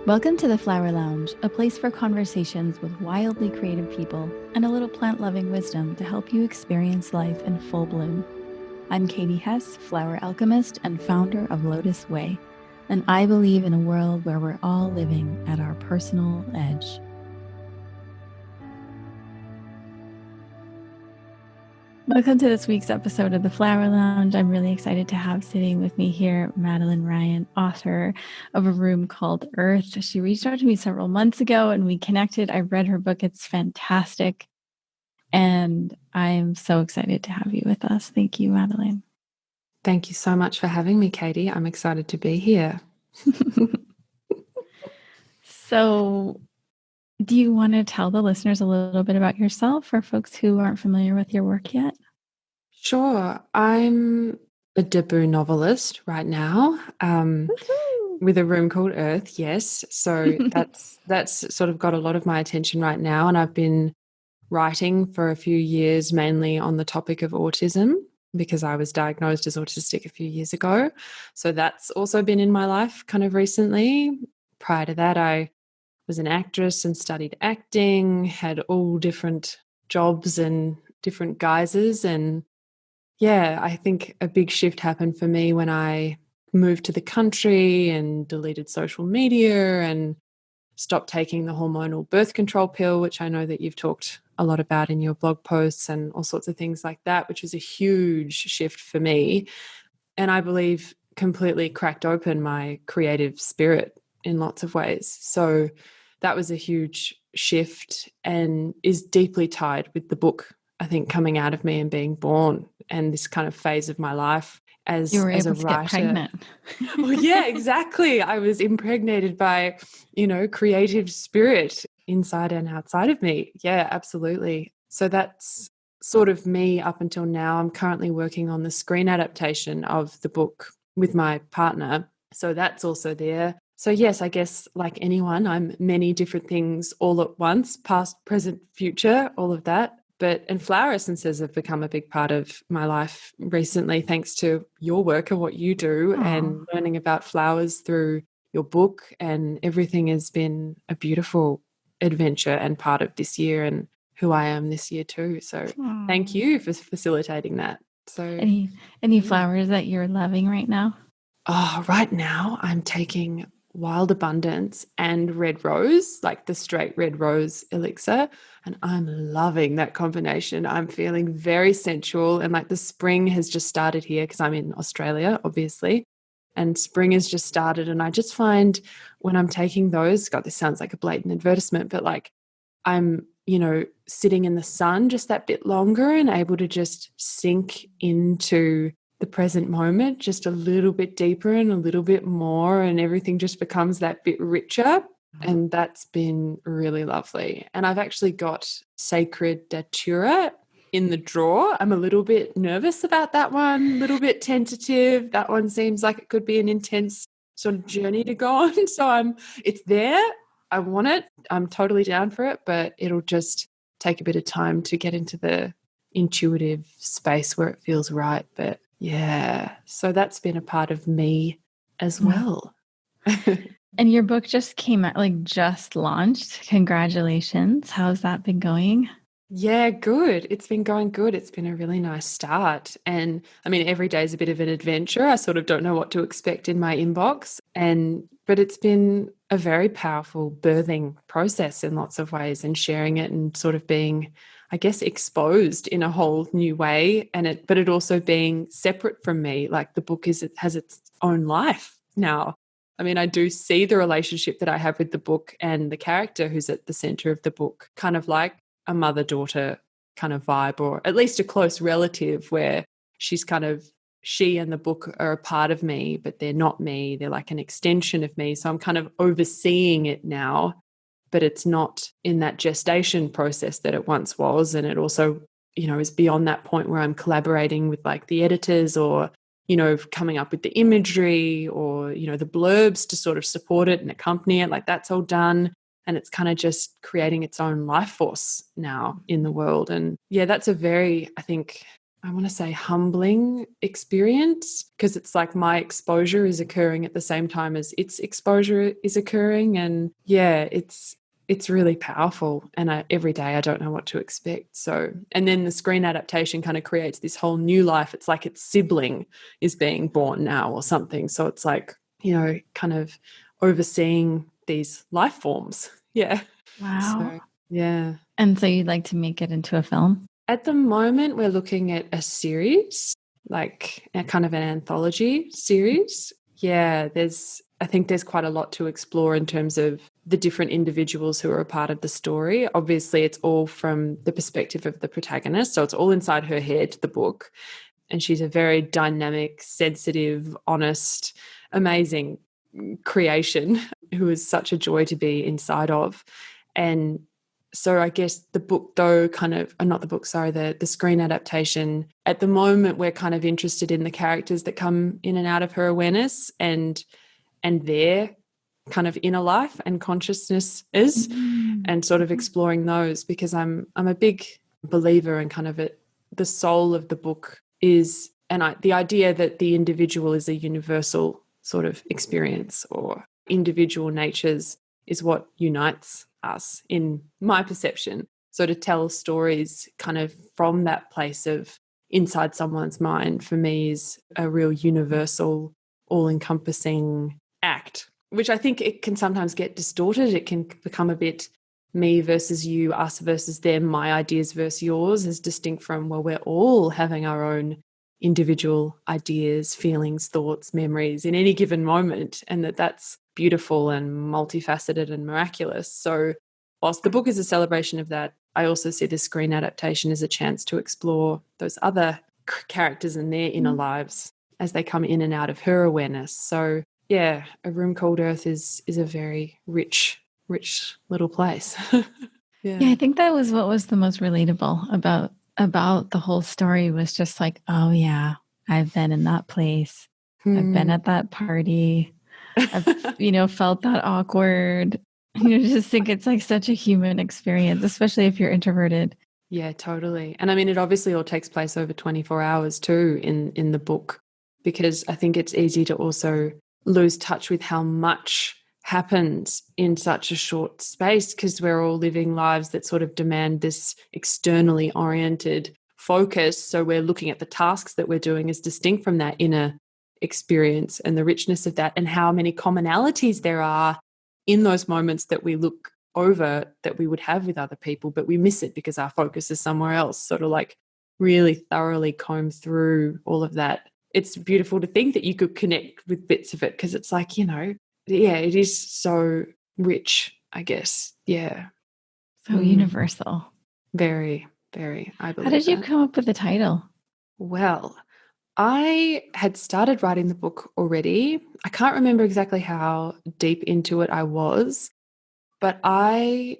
Welcome to the Flower Lounge, a place for conversations with wildly creative people and a little plant-loving wisdom to help you experience life in full bloom. I'm Katie Hess, flower alchemist and founder of LOTUSWEI, and I believe in a world where we're all living at our personal edge. Welcome to this week's episode of the Flower Lounge. I'm really excited to have sitting with me here Madeleine Ryan, author of A Room Called Earth. She reached out to me several months ago and we connected. I read her book. It's fantastic. And I'm so excited to have you with us. Thank you, Madeleine. Thank you so much for having me, Katie. I'm excited to be here. So, do you want to tell the listeners a little bit about yourself for folks who aren't familiar with your work yet? Sure. I'm a debut novelist right now with A Room Called Earth, yes. So that's sort of got a lot of my attention right now, and I've been writing for a few years mainly on the topic of autism because I was diagnosed as autistic a few years ago. So that's also been in my life kind of recently. Prior to that, I was an actress and studied acting, had all different jobs and different guises. And yeah, I think a big shift happened for me when I moved to the country and deleted social media and stopped taking the hormonal birth control pill, which I know that you've talked a lot about in your blog posts and all sorts of things like that, which was a huge shift for me. And I believe completely cracked open my creative spirit in lots of ways. So that was a huge shift and is deeply tied with the book, I think, coming out of me and being born and this kind of phase of my life as you were as able a to writer. Get pregnant. Well, yeah, exactly. I was impregnated by, creative spirit inside and outside of me. Yeah, absolutely. So that's sort of me up until now. I'm currently working on the screen adaptation of the book with my partner. So that's also there. So yes, I guess like anyone, I'm many different things all at once, past, present, future, all of that. And flower essences have become a big part of my life recently, thanks to your work and what you do and learning about flowers through your book. And everything has been a beautiful adventure and part of this year and who I am this year too. So thank you for facilitating that. So any flowers that you're loving right now? Oh, right now I'm taking Wild Abundance and Red Rose, like the straight red rose elixir. And I'm loving that combination. I'm feeling very sensual and like the spring has just started here because I'm in Australia, obviously. And spring has just started. And I just find when I'm taking those, God, this sounds like a blatant advertisement, but like I'm, sitting in the sun just that bit longer and able to just sink into the present moment just a little bit deeper and a little bit more, and everything just becomes that bit richer. And that's been really lovely. And I've actually got Sacred Datura in the drawer. I'm a little bit nervous about that one, a little bit tentative. That one seems like it could be an intense sort of journey to go on. So it's there. I want it. I'm totally down for it, but it'll just take a bit of time to get into the intuitive space where it feels right. But yeah, so that's been a part of me as well. And your book just came out, just launched. Congratulations. How's that been going? Yeah, good. It's been going good. It's been a really nice start. And I mean, every day is a bit of an adventure. I sort of don't know what to expect in my inbox. But it's been a very powerful birthing process in lots of ways, and sharing it and sort of being, I guess, exposed in a whole new way. But it also being separate from me. Like the book has its own life now. I mean, I do see the relationship that I have with the book and the character who's at the center of the book, kind of like a mother-daughter kind of vibe, or at least a close relative where she and the book are a part of me, but they're not me. They're like an extension of me. So I'm kind of overseeing it now, but it's not in that gestation process that it once was. And it also, is beyond that point where I'm collaborating with like the editors or, coming up with the imagery or, the blurbs to sort of support it and accompany it. Like that's all done. And it's kind of just creating its own life force now in the world. And yeah, that's a very, I think, I want to say humbling experience, because it's like my exposure is occurring at the same time as its exposure is occurring. And yeah, it's really powerful. And every day I don't know what to expect. So, and then the screen adaptation kind of creates this whole new life. It's like its sibling is being born now or something. So it's like, kind of overseeing these life forms. Yeah. Wow. So, yeah. And so you'd like to make it into a film? At the moment, we're looking at a series, like a kind of an anthology series. Yeah, I think there's quite a lot to explore in terms of the different individuals who are a part of the story. Obviously, it's all from the perspective of the protagonist. So it's all inside her head, the book. And she's a very dynamic, sensitive, honest, amazing creation who is such a joy to be inside of. And so I guess the book, though, the screen adaptation, at the moment we're kind of interested in the characters that come in and out of her awareness and their kind of inner life and consciousness is, and sort of exploring those, because I'm a big believer in kind of the soul of the book is, the idea that the individual is a universal sort of experience, or individual natures is what unites us, in my perception. So to tell stories kind of from that place of inside someone's mind, for me, is a real universal, all-encompassing act, which I think it can sometimes get distorted. It can become a bit me versus you, us versus them, my ideas versus yours, as distinct from, well, we're all having our own individual ideas, feelings, thoughts, memories in any given moment, and that's beautiful and multifaceted and miraculous. So whilst the book is a celebration of that, I also see the screen adaptation as a chance to explore those other characters and their inner lives as they come in and out of her awareness. So yeah, A Room Called Earth is a very rich little place. Yeah, I think that was what was the most relatable about the whole story, was just like, oh yeah, I've been in that place. I've been at that party. I've, felt that awkward. Just think it's like such a human experience, especially if you're introverted. Yeah, totally. And I mean, it obviously all takes place over 24 hours too in the book, because I think it's easy to also lose touch with how much happens in such a short space, because we're all living lives that sort of demand this externally oriented focus. So we're looking at the tasks that we're doing as distinct from that inner experience and the richness of that, and how many commonalities there are in those moments that we look over that we would have with other people, but we miss it because our focus is somewhere else. Sort of like really thoroughly comb through all of that. It's beautiful to think that you could connect with bits of it, because it's like, it is so rich, I guess. Yeah. So universal. Very, very, I believe. How did you come up with the title? Well, I had started writing the book already. I can't remember exactly how deep into it I was, but I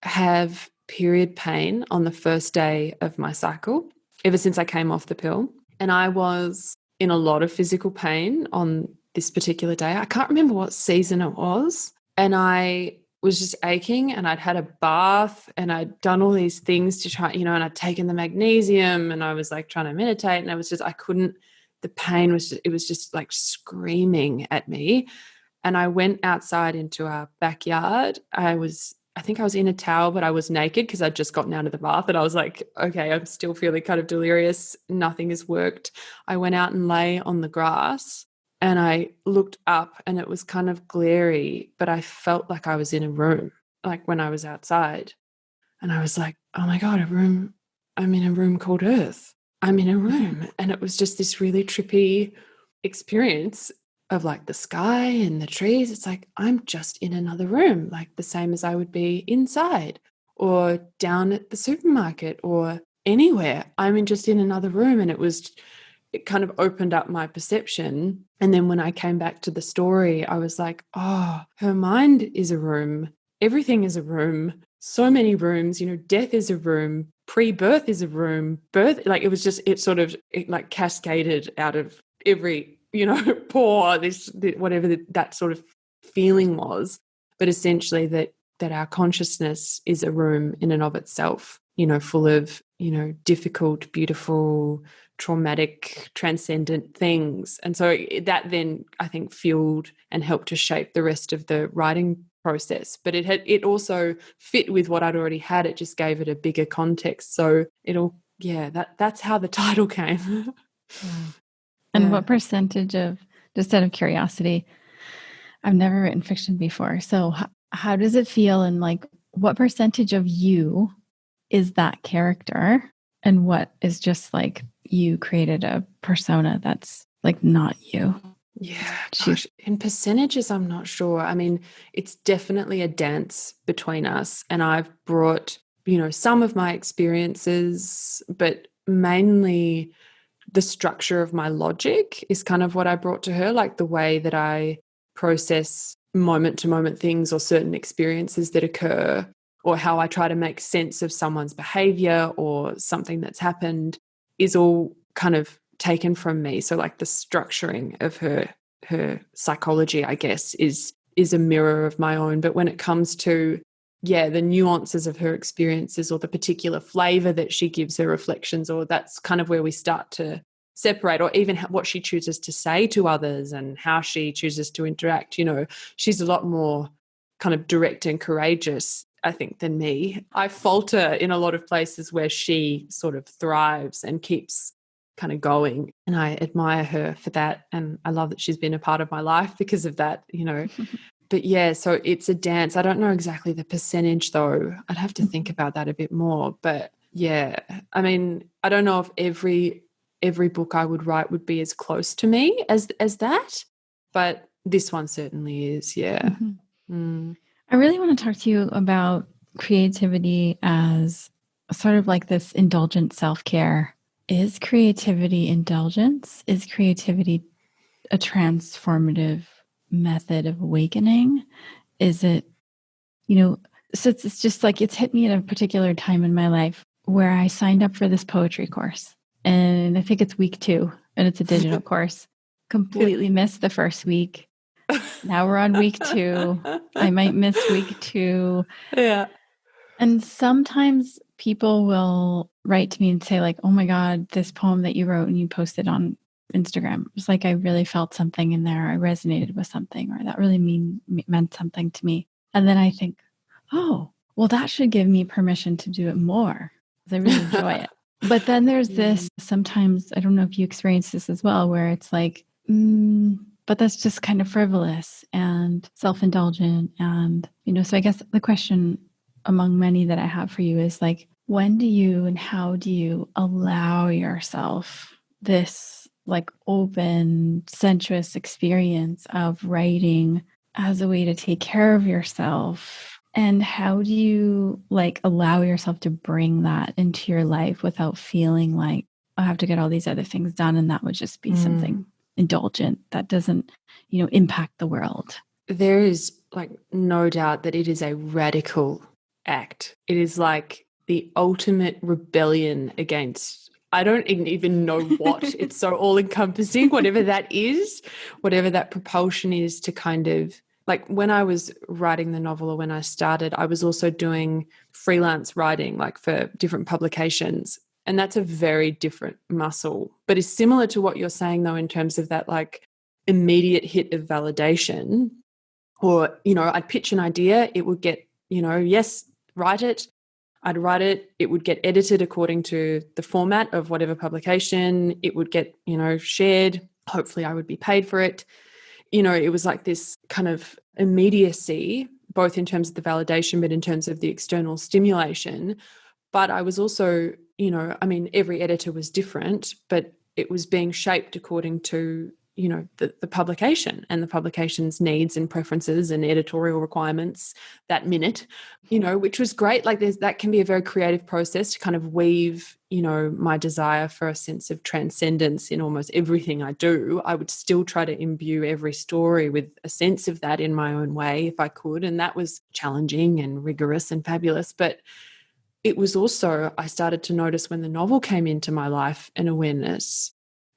have period pain on the first day of my cycle ever since I came off the pill. And I was in a lot of physical pain on this particular day. I can't remember what season it was. And I was just aching, and I'd had a bath, and I'd done all these things to try, and I'd taken the magnesium, and I was like trying to meditate, and the pain was just like screaming at me. And I went outside into our backyard. I think I was in a towel, but I was naked because I'd just gotten out of the bath, and I was like, okay, I'm still feeling kind of delirious. Nothing has worked. I went out and lay on the grass, and I looked up, and it was kind of glary, but I felt like I was in a room, like when I was outside. And I was like, oh my God, I'm in a room called Earth. I'm in a room. And it was just this really trippy experience of like the sky and the trees. It's like, I'm just in another room, like the same as I would be inside or down at the supermarket or anywhere. just in another room. And it kind of opened up my perception. And then when I came back to the story, I was like, oh, her mind is a room. Everything is a room. So many rooms, death is a room. Pre-birth is a room. Birth, like it like cascaded out of every pore, whatever that sort of feeling was. But essentially that our consciousness is a room in and of itself, full of difficult, beautiful, traumatic, transcendent things. And so that then I think fueled and helped to shape the rest of the writing process. But it also fit with what I'd already had. It just gave it a bigger context. So that's how the title came. Wow. And what percentage of, just out of curiosity, I've never written fiction before. So how does it feel, and like what percentage of you is that character, and what is just like you created a persona that's like not you? Yeah, gosh, in percentages, I'm not sure. I mean, it's definitely a dance between us, and I've brought, some of my experiences, but mainly the structure of my logic is kind of what I brought to her, like the way that I process moment to moment things or certain experiences that occur, or how I try to make sense of someone's behavior or something that's happened is all kind of taken from me. So like the structuring of her psychology, I guess, is a mirror of my own. But when it comes to the nuances of her experiences or the particular flavor that she gives her reflections, or that's kind of where we start to separate, or even what she chooses to say to others and how she chooses to interact. She's a lot more kind of direct and courageous, I think, than me. I falter in a lot of places where she sort of thrives and keeps kind of going, and I admire her for that, and I love that she's been a part of my life because of that. But so it's a dance. I don't know exactly the percentage though. I'd have to think about that a bit more. But I mean, I don't know if every book I would write would be as close to me as that, but this one certainly is. I really want to talk to you about creativity as sort of like this indulgent self-care. Is creativity indulgence? Is creativity a transformative method of awakening? Is it, so it's just like it's hit me at a particular time in my life where I signed up for this poetry course, and I think it's week 2, and it's a digital course. Completely missed the first week. Now we're on week 2. I might miss week 2. Yeah. And sometimes people will write to me and say like, oh my God, this poem that you wrote and you posted on Instagram, it's like I really felt something in there. I resonated with something, or that really meant something to me. And then I think, oh, well, that should give me permission to do it more because I really enjoy it. But then there's this, sometimes, I don't know if you experience this as well, where it's like, but that's just kind of frivolous and self-indulgent. And, so I guess the question among many that I have for you is like, when do you and how do you allow yourself this like open, sensuous experience of writing as a way to take care of yourself? And how do you like allow yourself to bring that into your life without feeling like I have to get all these other things done and that would just be something indulgent that doesn't, impact the world? There is like no doubt that it is a radical act. It is like the ultimate rebellion against, I don't even know what. It's so all-encompassing, whatever that is, whatever that propulsion is to kind of, like when I was writing the novel, or when I started, I was also doing freelance writing, like for different publications. And that's a very different muscle, but it's similar to what you're saying though, in terms of that like immediate hit of validation. Or, I'd pitch an idea, it would get, yes, write it. I'd write it, it would get edited according to the format of whatever publication, it would get, shared. Hopefully I would be paid for it. It was like this kind of immediacy, both in terms of the validation, but in terms of the external stimulation. But I was also, every editor was different, but it was being shaped according to, the publication and the publication's needs and preferences and editorial requirements that minute, which was great. Like that can be a very creative process to kind of weave, my desire for a sense of transcendence in almost everything I do. I would still try to imbue every story with a sense of that in my own way if I could. And that was challenging and rigorous and fabulous. But it was also, I started to notice when the novel came into my life, an awareness,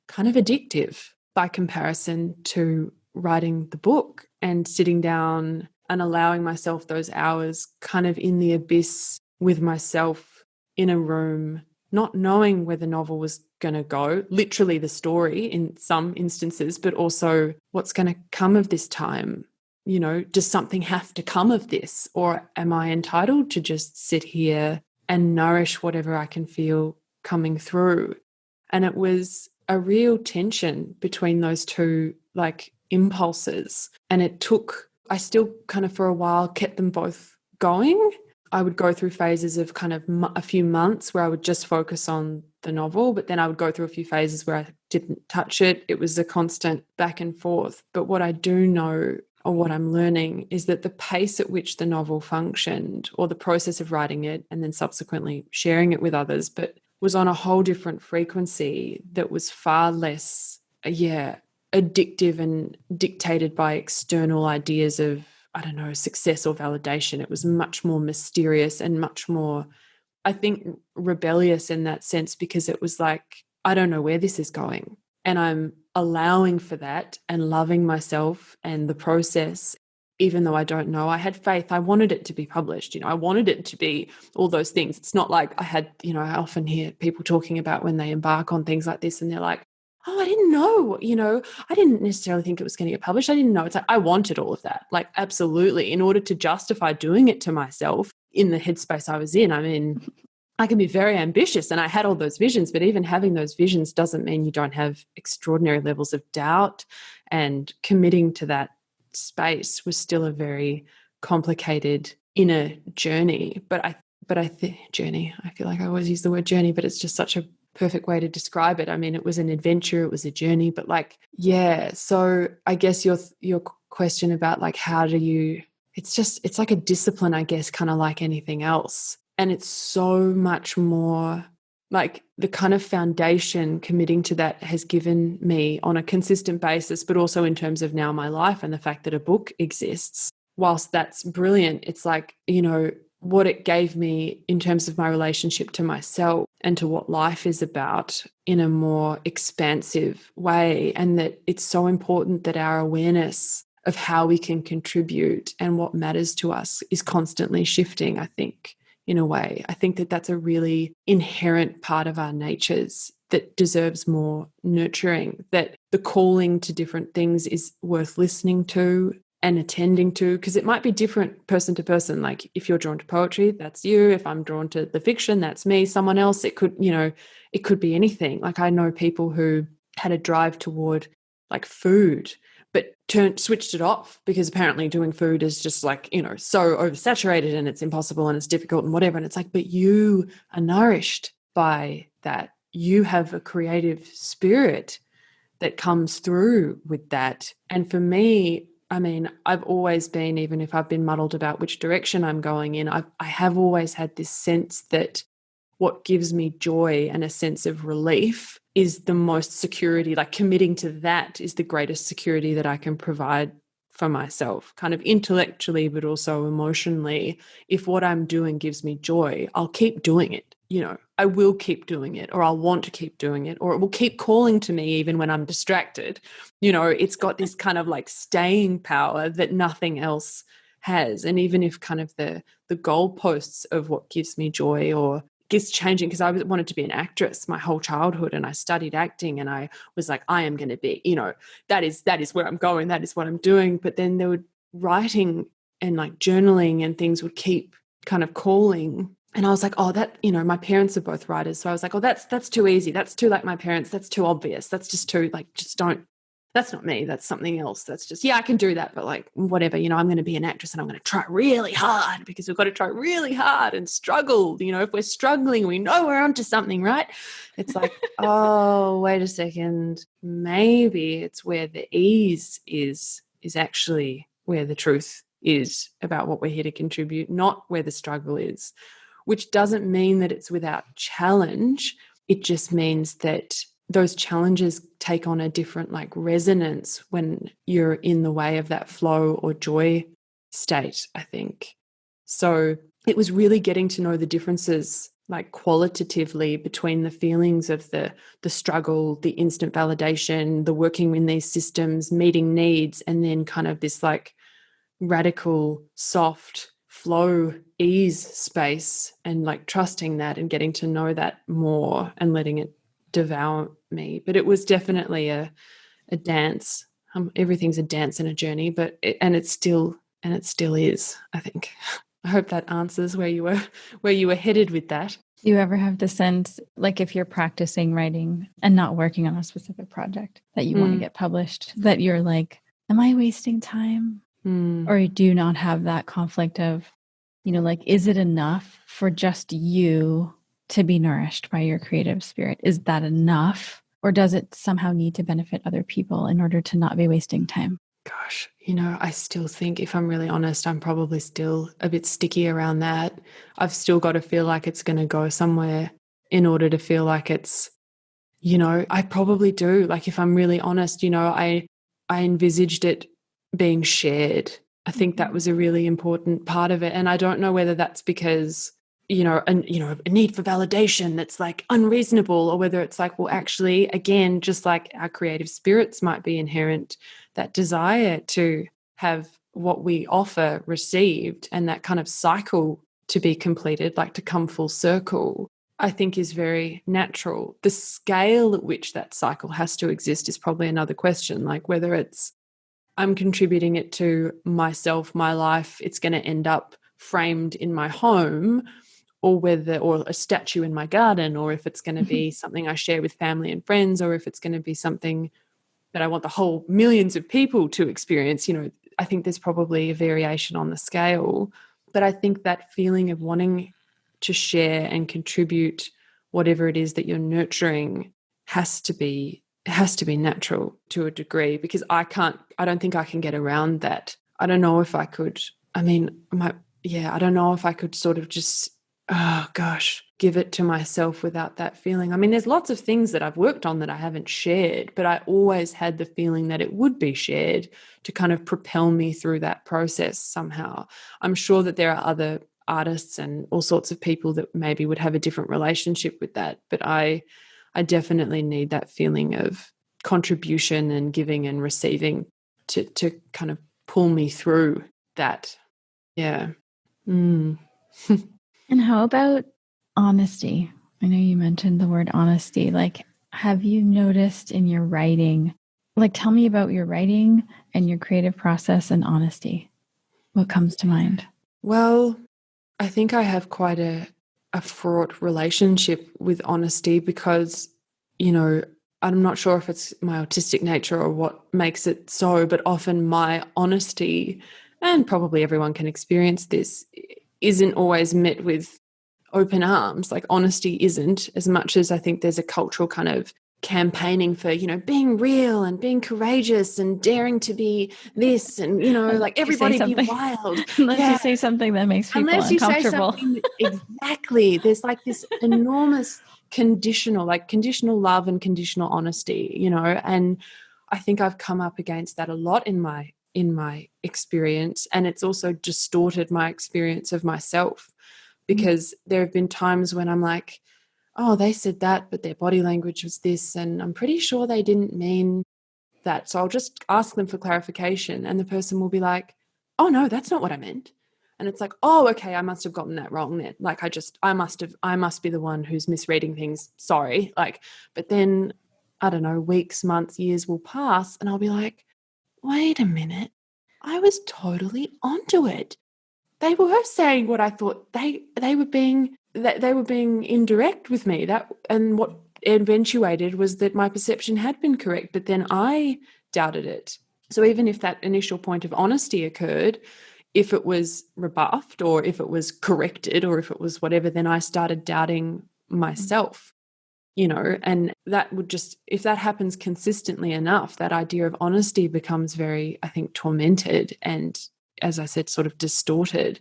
kind of addictive by comparison to writing the book and sitting down and allowing myself those hours kind of in the abyss with myself in a room not knowing where the novel was going to go, literally the story in some instances, but also what's going to come of this time. You know, does something have to come of this, or am I entitled to just sit here and nourish whatever I can feel coming through? And it was a real tension between those two like impulses. And I still kind of for a while kept them both going. I would go through phases of kind of a few months where I would just focus on the novel, but then I would go through a few phases where I didn't touch it. It was a constant back and forth. But what I do know, or what I'm learning, is that the pace at which the novel functioned, or the process of writing it and then subsequently sharing it with others, but was on a whole different frequency that was far less, addictive and dictated by external ideas of, I don't know, success or validation. It was much more mysterious and much more, I think, rebellious in that sense, because it was like, I don't know where this is going. And I'm allowing for that and loving myself and the process, even though I don't know. I had faith. I wanted it to be published. You know, I wanted it to be all those things. It's not like I had, you know, I often hear people talking about when they embark on things like this and they're like, oh, I didn't know, you know, I didn't necessarily think it was going to get published. I didn't know. It's like, I wanted all of that. Like, absolutely. In order to justify doing it to myself in the headspace I was in, I mean, I can be very ambitious and I had all those visions, but even having those visions doesn't mean you don't have extraordinary levels of doubt, and committing to that space was still a very complicated inner journey. But I think journey, I feel like I always use the word journey, but it's just such a perfect way to describe it. I mean, it was an adventure, it was a journey, but like, yeah. So I guess your question about like, how do you, it's like a discipline, I guess, kind of like anything else. And it's so much more like the kind of foundation committing to that has given me on a consistent basis, but also in terms of now my life and the fact that a book exists. Whilst that's brilliant, it's like, you know, what it gave me in terms of my relationship to myself and to what life is about in a more expansive way. And that it's so important that our awareness of how we can contribute and what matters to us is constantly shifting, I think. In a way, I think that that's a really inherent part of our natures that deserves more nurturing, that the calling to different things is worth listening to and attending to, because it might be different person to person. Like if you're drawn to poetry, that's you. If I'm drawn to the fiction, that's me. Someone else, it could, you know, it could be anything. Like I know people who had a drive toward like food, but switched it off because apparently doing food is just like, you know, so oversaturated and it's impossible and it's difficult and whatever. And it's like, but you are nourished by that. You have a creative spirit that comes through with that. And for me, I mean, I've always been, even if I've been muddled about which direction I'm going in, I have always had this sense that what gives me joy and a sense of relief is the most security, like committing to that is the greatest security that I can provide for myself, kind of intellectually, but also emotionally. If what I'm doing gives me joy, I'll keep doing it. You know, I will keep doing it, or I'll want to keep doing it, or it will keep calling to me even when I'm distracted. You know, it's got this kind of like staying power that nothing else has. And even if kind of the goalposts of what gives me joy or is changing, because I wanted to be an actress my whole childhood and I studied acting and I was like, I am going to be, you know, that is where I'm going, that is what I'm doing. But then there would writing and like journaling and things would keep kind of calling. And I was like, oh, that, you know, my parents are both writers. So I was like, oh, that's too easy. That's too like my parents. That's too obvious. That's just too like, just don't. That's not me. That's something else. That's just, yeah, I can do that. But like, whatever, you know, I'm going to be an actress and I'm going to try really hard because we've got to try really hard and struggle. You know, if we're struggling, we know we're onto something, right? It's like, oh, wait a second. Maybe it's where the ease is actually where the truth is about what we're here to contribute, not where the struggle is, which doesn't mean that it's without challenge. It just means that those challenges take on a different like resonance when you're in the way of that flow or joy state, I think. So it was really getting to know the differences like qualitatively between the feelings of the struggle, the instant validation, the working in these systems, meeting needs, and then kind of this like radical, soft flow, ease space, and like trusting that and getting to know that more and letting it devour me. But it was definitely a dance. Everything's a dance and a journey, but it still is, I think. I hope that answers where you were headed with that. Do you ever have the sense, like if you're practicing writing and not working on a specific project that you want to get published, that you're like, am I wasting time? Or do you not have that conflict of, you know, like, is it enough for just you to be nourished by your creative spirit? Is that enough? Or does it somehow need to benefit other people in order to not be wasting time? Gosh, you know, I still think, if I'm really honest, I'm probably still a bit sticky around that. I've still got to feel like it's going to go somewhere in order to feel like it's, you know, I probably do. Like, if I'm really honest, you know, I envisaged it being shared. I think that was a really important part of it. And I don't know whether that's because, you know, a need for validation that's like unreasonable, or whether it's like, well, actually, again, just like our creative spirits might be inherent, that desire to have what we offer received and that kind of cycle to be completed, like to come full circle, I think is very natural. The scale at which that cycle has to exist is probably another question, like whether it's I'm contributing it to myself, my life, it's going to end up framed in my home, or a statue in my garden, or if it's going to be something I share with family and friends, or if it's going to be something that I want the whole millions of people to experience. You know, I think there's probably a variation on the scale, but I think that feeling of wanting to share and contribute whatever it is that you're nurturing has to be natural to a degree, because I don't think I can get around that. I don't know if I could. I mean, I don't know if I could sort of just, give it to myself without that feeling. I mean, there's lots of things that I've worked on that I haven't shared, but I always had the feeling that it would be shared to kind of propel me through that process somehow. I'm sure that there are other artists and all sorts of people that maybe would have a different relationship with that, but I definitely need that feeling of contribution and giving and receiving to kind of pull me through that. Yeah. And how about honesty? I know you mentioned the word honesty. Like, have you noticed in your writing, like, tell me about your writing and your creative process and honesty. What comes to mind? Well, I think I have quite a fraught relationship with honesty because, you know, I'm not sure if it's my autistic nature or what makes it so, but often my honesty, and probably everyone can experience this, isn't always met with open arms. Like, honesty isn't, as much as I think there's a cultural kind of campaigning for, you know, being real and being courageous and daring to be this, and, you know, like everybody be wild. Unless you say something that makes people uncomfortable. Exactly. There's like this enormous conditional love and conditional honesty, you know, and I think I've come up against that a lot in my experience, and it's also distorted my experience of myself, because there have been times when I'm like, oh, they said that, but their body language was this, and I'm pretty sure they didn't mean that. So I'll just ask them for clarification, and the person will be like, oh, no, that's not what I meant. And it's like, oh, okay, I must have gotten that wrong then. Like, I must be the one who's misreading things. Sorry. Like, but then, I don't know, weeks, months, years will pass, and I'll be like, wait a minute, I was totally onto it. They were saying what I thought. They were being indirect with me. And what eventuated was that my perception had been correct, but then I doubted it. So even if that initial point of honesty occurred, if it was rebuffed or if it was corrected or if it was whatever, then I started doubting myself, you know, and that would just, if that happens consistently enough, that idea of honesty becomes very, I think, tormented and, as I said, sort of distorted.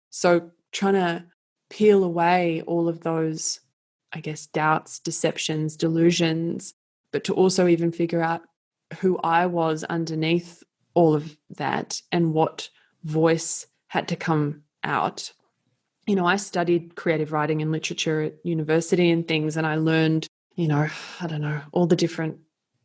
So trying to peel away all of those, I guess, doubts, deceptions, delusions, but to also even figure out who I was underneath all of that and what voice had to come out. You know, I studied creative writing and literature at university and things, and I learned, you know, I don't know, all the different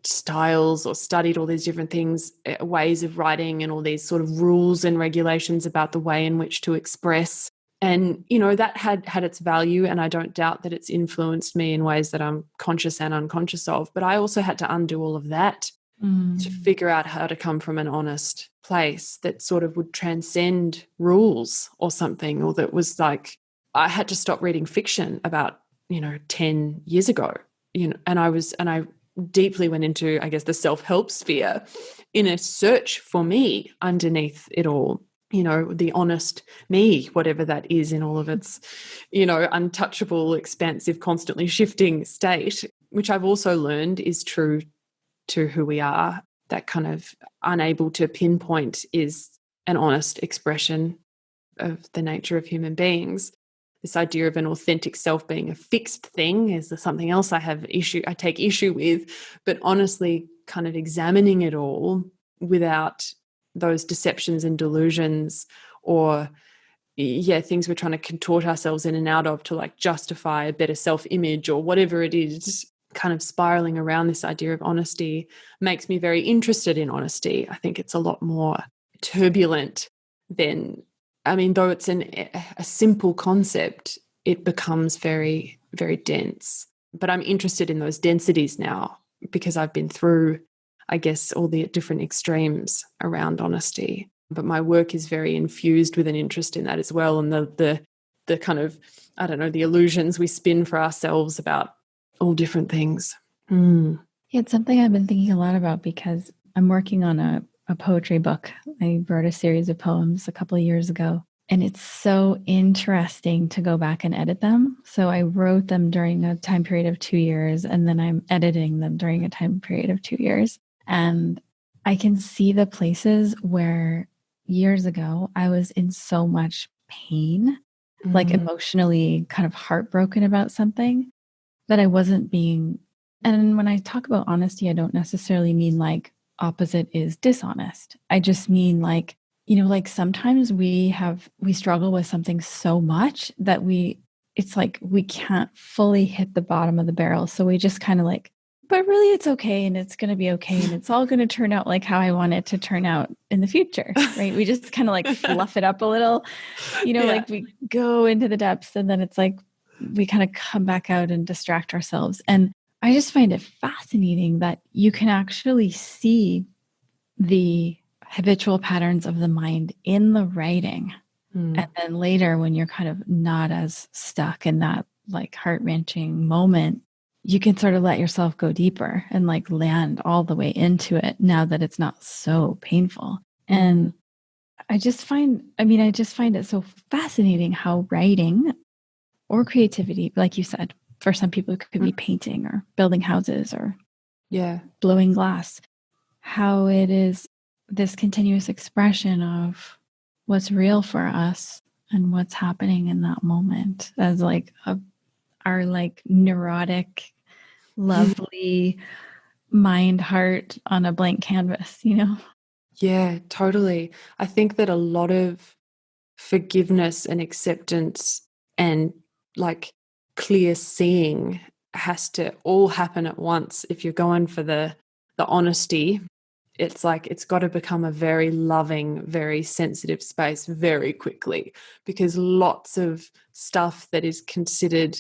styles or studied all these different things, ways of writing and all these sort of rules and regulations about the way in which to express. And, you know, that had its value, and I don't doubt that it's influenced me in ways that I'm conscious and unconscious of. But I also had to undo all of that to figure out how to come from an honest place that sort of would transcend rules or something, or that was like, I had to stop reading fiction about, 10 years ago, and I deeply went into, I guess, the self-help sphere in a search for me underneath it all, the honest me, whatever that is in all of its, untouchable, expansive, constantly shifting state, which I've also learned is true to who we are. That kind of unable to pinpoint is an honest expression of the nature of human beings. This idea of an authentic self being a fixed thing is something else I take issue with, but honestly kind of examining it all without those deceptions and delusions or things we're trying to contort ourselves in and out of to like justify a better self-image or whatever it is, kind of spiraling around this idea of honesty makes me very interested in honesty. I think it's a lot more turbulent than, though it's a simple concept, it becomes very, very dense. But I'm interested in those densities now because I've been through, I guess, all the different extremes around honesty. But my work is very infused with an interest in that as well, and the kind of, I don't know, the illusions we spin for ourselves about all different things. Yeah, it's something I've been thinking a lot about because I'm working on a poetry book. I wrote a series of poems a couple of years ago, and it's so interesting to go back and edit them. So I wrote them during a time period of 2 years, and then I'm editing them during a time period of 2 years. And I can see the places where years ago I was in so much pain, like emotionally kind of heartbroken about something that I wasn't being. And when I talk about honesty, I don't necessarily mean like opposite is dishonest. I just mean like, like sometimes we struggle with something so much that it's like we can't fully hit the bottom of the barrel. So we just kind of like, but really it's okay, and it's going to be okay, and it's all going to turn out like how I want it to turn out in the future, right? We just kind of like fluff it up a little, like we go into the depths, and then it's like we kind of come back out and distract ourselves. And I just find it fascinating that you can actually see the habitual patterns of the mind in the writing. And then later, when you're kind of not as stuck in that like heart-wrenching moment, you can sort of let yourself go deeper and like land all the way into it now that it's not so painful. And I just find it so fascinating how writing or creativity, like you said, for some people it could be painting or building houses or blowing glass, how it is this continuous expression of what's real for us and what's happening in that moment as like our like neurotic, lovely mind, heart on a blank canvas, Yeah, totally. I think that a lot of forgiveness and acceptance and like clear seeing has to all happen at once. If you're going for the honesty, it's like it's got to become a very loving, very sensitive space very quickly, because lots of stuff that is considered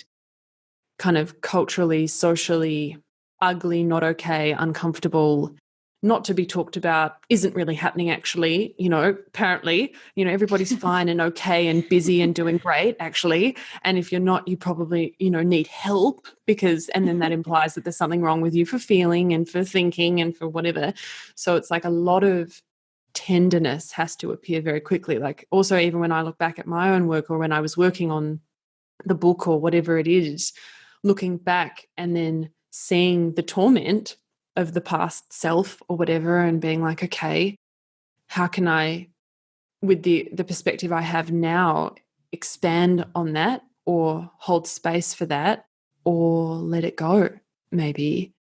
kind of culturally, socially ugly, not okay, uncomfortable, not to be talked about isn't really happening actually. Apparently, everybody's fine and okay and busy and doing great actually. And if you're not, you probably, need help and then that implies that there's something wrong with you for feeling and for thinking and for whatever. So it's like a lot of tenderness has to appear very quickly. Like also, even when I look back at my own work or when I was working on the book or whatever it is, looking back and then seeing the torment of the past self or whatever and being like, okay, how can I, with the perspective I have now, expand on that or hold space for that or let it go maybe,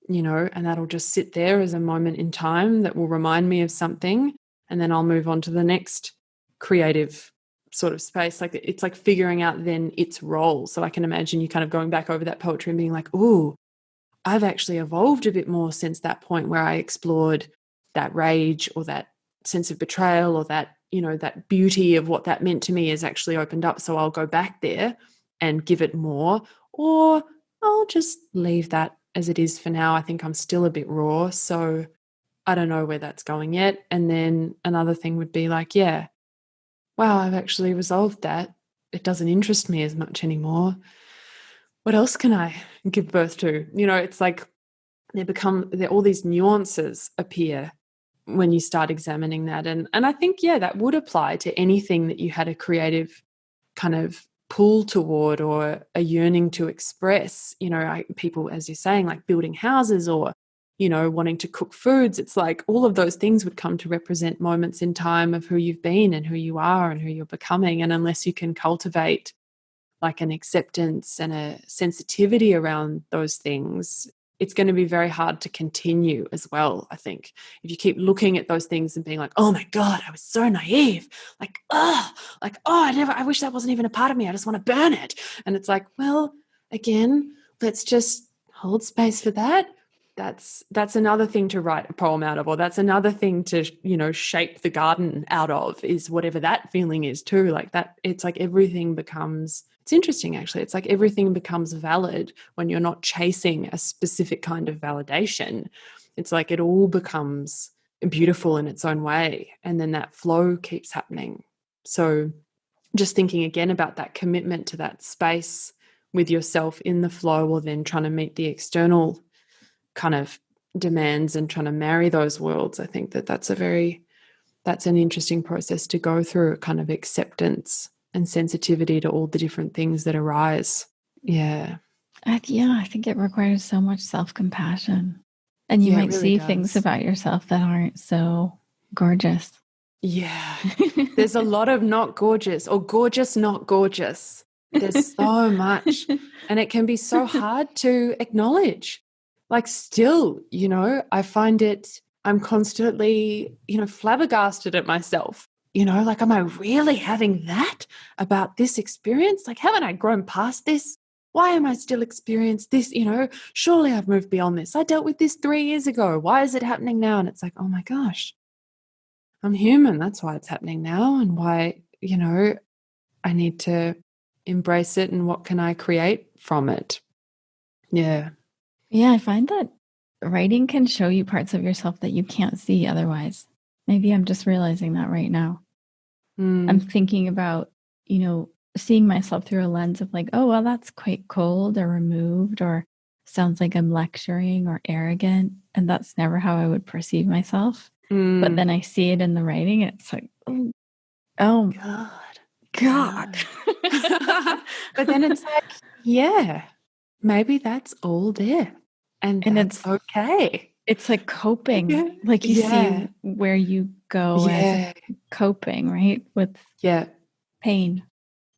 and that'll just sit there as a moment in time that will remind me of something, and then I'll move on to the next creative sort of space. Like it's like figuring out then its role. So I can imagine you kind of going back over that poetry and being like, ooh, I've actually evolved a bit more since that point where I explored that rage or that sense of betrayal or that, that beauty of what that meant to me has actually opened up. So I'll go back there and give it more, or I'll just leave that as it is for now. I think I'm still a bit raw, so I don't know where that's going yet. And then another thing would be like, yeah, wow, I've actually resolved that. It doesn't interest me as much anymore. What else can I give birth to? It's like all these nuances appear when you start examining that. And I think, yeah, that would apply to anything that you had a creative kind of pull toward or a yearning to express. People, as you're saying, like building houses or, wanting to cook foods. It's like all of those things would come to represent moments in time of who you've been and who you are and who you're becoming. And unless you can cultivate like an acceptance and a sensitivity around those things, it's going to be very hard to continue as well, I think. If you keep looking at those things and being like, oh my God, I was so naive. I wish that wasn't even a part of me. I just want to burn it. And it's like, well, again, let's just hold space for that. That's another thing to write a poem out of, or that's another thing to, shape the garden out of, is whatever that feeling is too. Like that, it's like everything becomes, it's interesting actually. It's like everything becomes valid when you're not chasing a specific kind of validation. It's like it all becomes beautiful in its own way. And then that flow keeps happening. So just thinking again about that commitment to that space with yourself in the flow, or then trying to meet the external kind of demands and trying to marry those worlds. I think that's an interesting process to go through, kind of acceptance and sensitivity to all the different things that arise. Yeah. I think it requires so much self-compassion. And you might really see things about yourself that aren't so gorgeous. Yeah. There's a lot of not gorgeous, or gorgeous, not gorgeous. There's so much. And it can be so hard to acknowledge. Like still, I find I'm constantly, flabbergasted at myself. Like, am I really having that about this experience? Like, haven't I grown past this? Why am I still experiencing this? Surely I've moved beyond this. I dealt with this 3 years ago. Why is it happening now? And it's like, oh my gosh, I'm human. That's why it's happening now. And why, I need to embrace it. And what can I create from it? Yeah. Yeah, I find that writing can show you parts of yourself that you can't see otherwise. Maybe I'm just realizing that right now. I'm thinking about, seeing myself through a lens of like, oh, well, that's quite cold or removed, or sounds like I'm lecturing or arrogant. And that's never how I would perceive myself. But then I see it in the writing and it's like, oh God. But then it's like, yeah, maybe that's all there. And it's okay. It's like coping. Yeah. Like you see where you go as coping, right? With pain.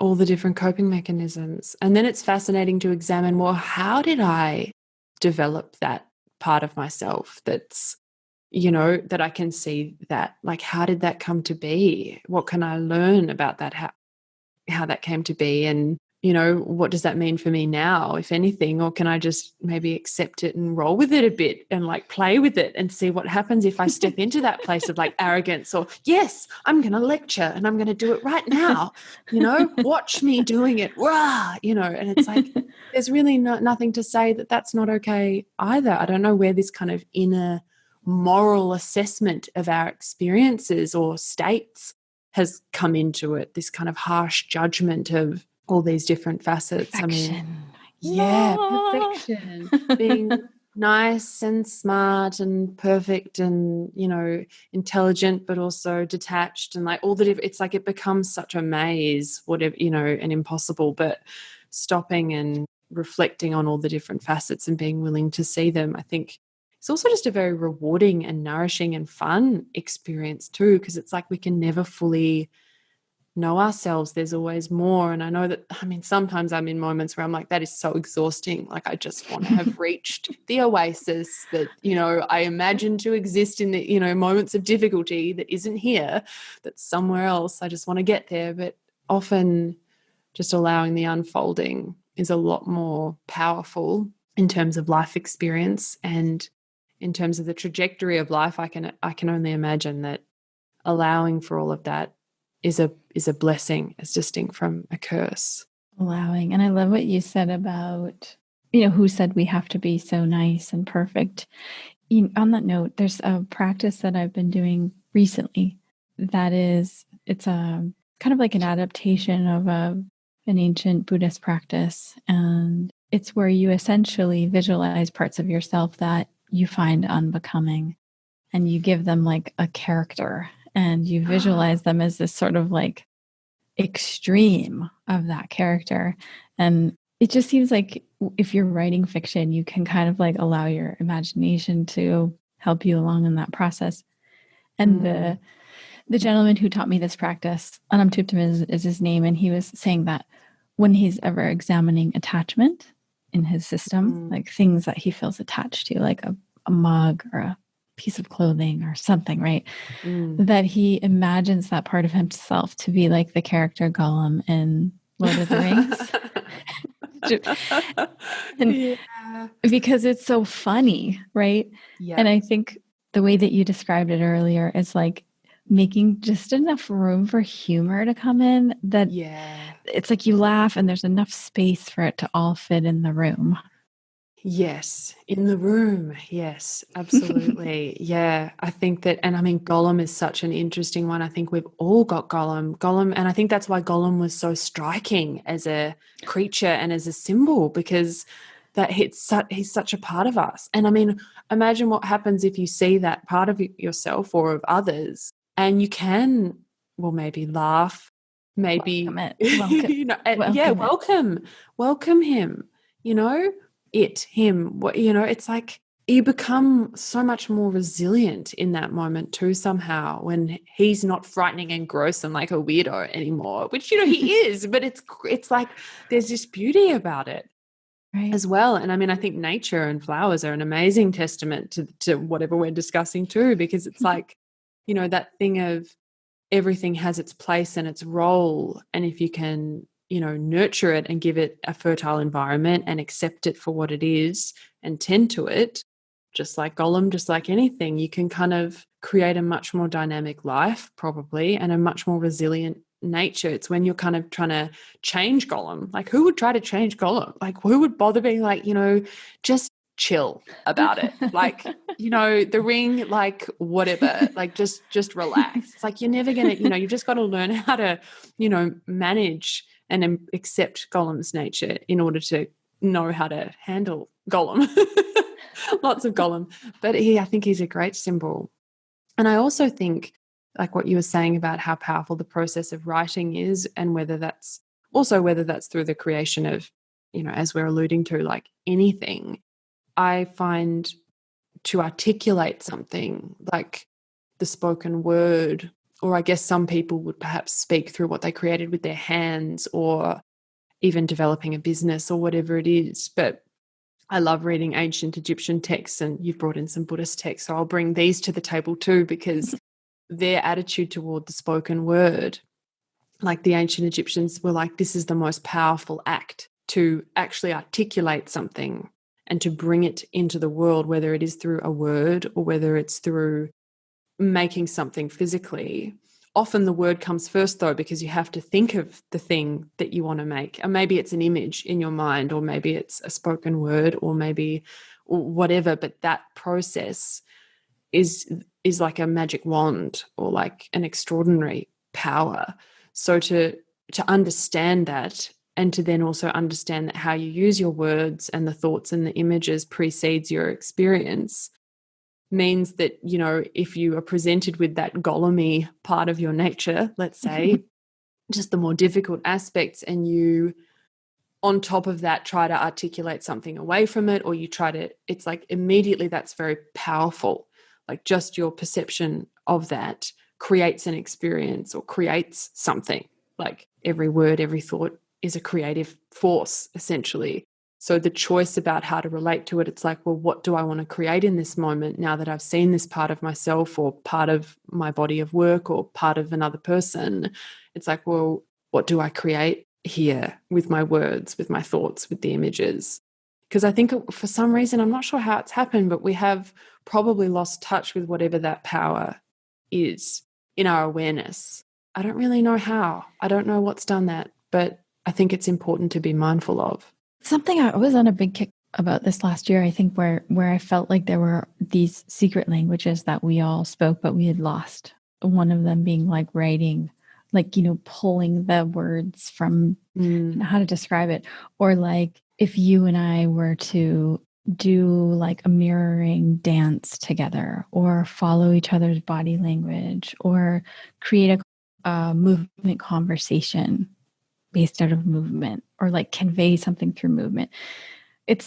All the different coping mechanisms. And then it's fascinating to examine, well, how did I develop that part of myself that's, that I can see that? Like, how did that come to be? What can I learn about that, how that came to be? And, what does that mean for me now, if anything? Or can I just maybe accept it and roll with it a bit and like play with it and see what happens if I step into that place of like arrogance, or yes, I'm going to lecture and I'm going to do it right now, watch me doing it. Rah, and it's like, there's really nothing to say that that's not okay either. I don't know where this kind of inner moral assessment of our experiences or states has come into it, this kind of harsh judgment of all these different facets. Perfection. Perfection. Being nice and smart and perfect and, intelligent, but also detached and like all the it's like it becomes such a maze, whatever, and impossible. But stopping and reflecting on all the different facets and being willing to see them, I think it's also just a very rewarding and nourishing and fun experience too, because it's like we can never fully know ourselves. There's always more. And I know that, sometimes I'm in moments where I'm like, that is so exhausting. Like, I just want to have reached the oasis that, I imagine to exist in the, moments of difficulty that isn't here, that's somewhere else. I just want to get there. But often just allowing the unfolding is a lot more powerful. in terms of life experience and in terms of the trajectory of life. I can only imagine that allowing for all of that is a blessing as distinct from a curse. Allowing. And I love what you said about, who said we have to be so nice and perfect. On that note, there's a practice that I've been doing recently that it's a kind of like an adaptation of an ancient Buddhist practice. And it's where you essentially visualize parts of yourself that you find unbecoming, and you give them like a character, and you visualize them as this sort of like extreme of that character. And it just seems like if you're writing fiction, you can kind of like allow your imagination to help you along in that process. And the gentleman who taught me this practice, Anamtuptam is his name, and he was saying that when he's ever examining attachment in his system, like things that he feels attached to, like a mug or a piece of clothing or something, right? That he imagines that part of himself to be like the character Gollum in Lord of the Rings. Because it's so funny, right? Yeah. And I think the way that you described it earlier is like making just enough room for humor to come in, that it's like you laugh and there's enough space for it to all fit in the room. Yes, in the room. Yes, absolutely. Yeah, I think that, and I mean, Gollum is such an interesting one. I think we've all got Gollum, and I think that's why Gollum was so striking as a creature and as a symbol, because that he's such a part of us. And I mean, imagine what happens if you see that part of yourself or of others, and you can, well, maybe laugh, maybe, welcome him, him, it's like you become so much more resilient in that moment too, somehow, when he's not frightening and gross and like a weirdo anymore, which, he is, but it's like there's this beauty about it as well. And I mean, I think nature and flowers are an amazing testament to whatever we're discussing too, because it's like, that thing of everything has its place and its role. And if you can, nurture it and give it a fertile environment and accept it for what it is and tend to it, just like Gollum, just like anything, you can kind of create a much more dynamic life probably, and a much more resilient nature. It's when you're kind of trying to change Gollum. Like, who would try to change Gollum? Like, who would bother being like, just chill about it? Like, the ring, like whatever, like just relax. It's like, you're never going to, you've just got to learn how to, manage and accept Gollum's nature in order to know how to handle Gollum. Lots of Gollum. But I think he's a great symbol. And I also think, like what you were saying about how powerful the process of writing is, and whether that's through the creation of, as we're alluding to, like anything, I find to articulate something like the spoken word, or I guess some people would perhaps speak through what they created with their hands, or even developing a business or whatever it is. But I love reading ancient Egyptian texts, and you've brought in some Buddhist texts, so I'll bring these to the table too, because their attitude toward the spoken word, like the ancient Egyptians were like, this is the most powerful act, to actually articulate something and to bring it into the world, whether it is through a word or whether it's through making something physically. Often the word comes first though, because you have to think of the thing that you want to make. And maybe it's an image in your mind, or maybe it's a spoken word, or maybe whatever. But that process is like a magic wand, or like an extraordinary power. So to understand that, and to then also understand that how you use your words and the thoughts and the images precedes your experience, means that, if you are presented with that Gollum-y part of your nature, let's say, just the more difficult aspects, and you, on top of that, try to articulate something away from it, or you try to, it's like immediately that's very powerful. Like just your perception of that creates an experience or creates something. Like every word, every thought is a creative force, essentially. So the choice about how to relate to it, it's like, well, what do I want to create in this moment now that I've seen this part of myself, or part of my body of work, or part of another person? It's like, well, what do I create here with my words, with my thoughts, with the images? Because I think for some reason, I'm not sure how it's happened, but we have probably lost touch with whatever that power is in our awareness. I don't really know how. I don't know what's done that, but I think it's important to be mindful of. Something I was on a big kick about this last year, I think, where I felt like there were these secret languages that we all spoke, but we had lost. One of them being like writing, like, pulling the words from how to describe it. Or like if you and I were to do like a mirroring dance together, or follow each other's body language, or create a movement conversation based out of movement, or like convey something through movement. It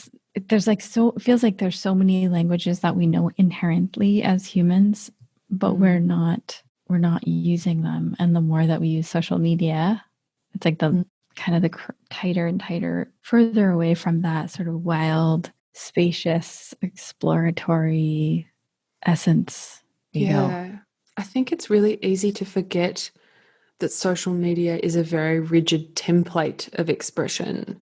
feels like there's so many languages that we know inherently as humans, but we're not using them. And the more that we use social media, it's like the kind of the tighter and tighter, further away from that sort of wild, spacious, exploratory essence we go. I think it's really easy to forget that social media is a very rigid template of expression.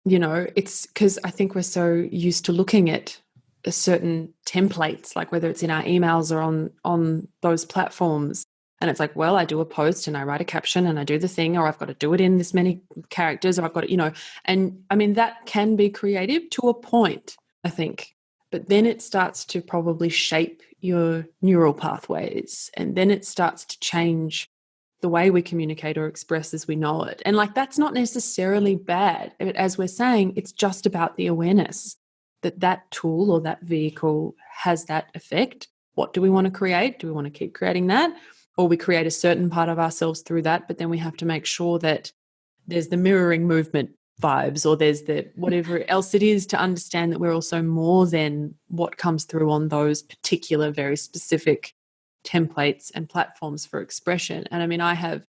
It's because I think we're so used to looking at certain templates, like whether it's in our emails or on those platforms. And it's like, well, I do a post and I write a caption and I do the thing, or I've got to do it in this many characters, or I've got to, and I mean, that can be creative to a point, I think. But then it starts to probably shape your neural pathways, and then it starts to change the way we communicate or express as we know it. And like, that's not necessarily bad. But as we're saying, it's just about the awareness that that tool or that vehicle has that effect. What do we want to create? Do we want to keep creating that? Or we create a certain part of ourselves through that, but then we have to make sure that there's the mirroring movement vibes, or there's the whatever else it is, to understand that we're also more than what comes through on those particular, very specific templates and platforms for expression. And I mean, I've